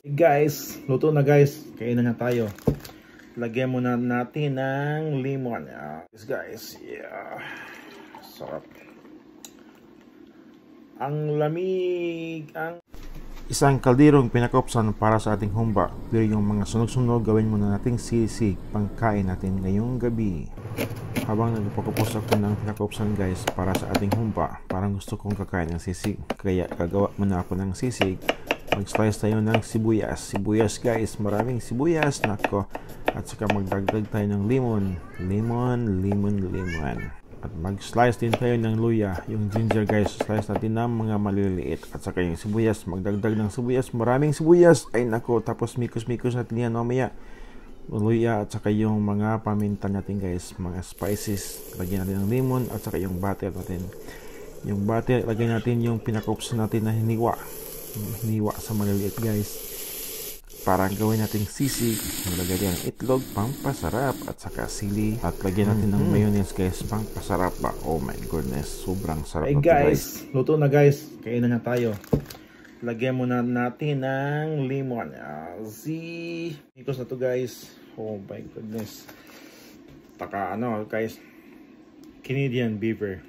Guys, luto na guys. Kainan na tayo. Lagyan muna natin ng lemon. Guys, yeah. Sarap. Ang lamig. Isang kalderong pinakopsan para sa ating humba. Pero yung mga sunog-sunog gawin muna nating sisig pangkain natin ngayong gabi. Habang nagpapakupos ako ng pinakopsan guys para sa ating humba, parang gusto kong kakain ng sisig. Kaya gagawa muna ako ng sisig. Mag-slice tayo ng sibuyas. Sibuyas guys, maraming sibuyas. Nako. At saka magdagdag tayo ng lemon. Lemon. At mag-slice din tayo ng luya. Yung ginger guys, slice natin ng mga maliliit. At saka yung sibuyas, magdagdag ng sibuyas. Maraming sibuyas. Ay nako, tapos mikos-mikos natin yan mamaya. Luya at saka yung mga paminta natin guys. Mga spices. Lagyan natin ng lemon at saka yung butter natin. Yung butter, lagyan natin yung pinakopsan natin na hiniwa sa maliliit guys para gawin nating sisig. Nilagay din ng itlog pampasarap at saka sili at lagyan natin ng mayonnaise guys pampasarap ba. Oh my goodness, sobrang sarap. Hey guys, luto na guys. Kainan na tayo. Lagyan muna natin ng lemon. Mikos na to guys. Oh my goodness. Taka guys, Canadian beaver.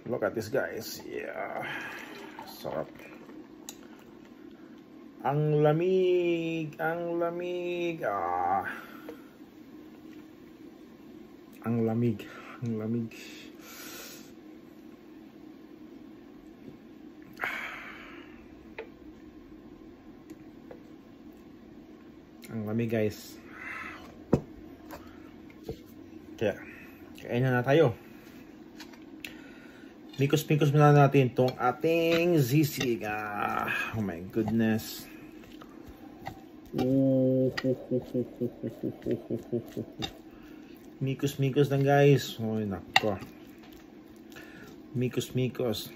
Look at this guys. Yeah. Sarap. Ang lamig. Ang lamig. Ang lamig. Ang lamig guys. Kaya kainin na tayo. Mikos-mikos muna natin itong ating sisig. Oh my goodness. Mikos-mikos lang guys. Oh nako. Mikos-mikos.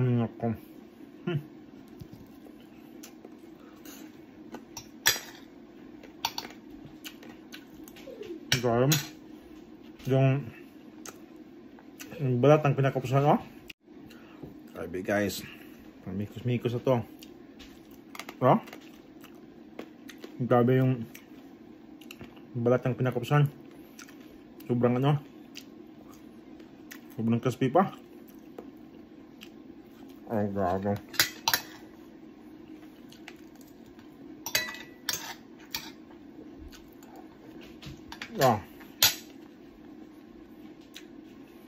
Nako. Garam. Yung balat ng pinakapusan Grabe guys. Mikos-mikos na to. Grabe yung balat ng pinakapusan. Sobrang sobrang crispy pa. Oh, grabe.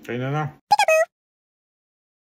Kaya na.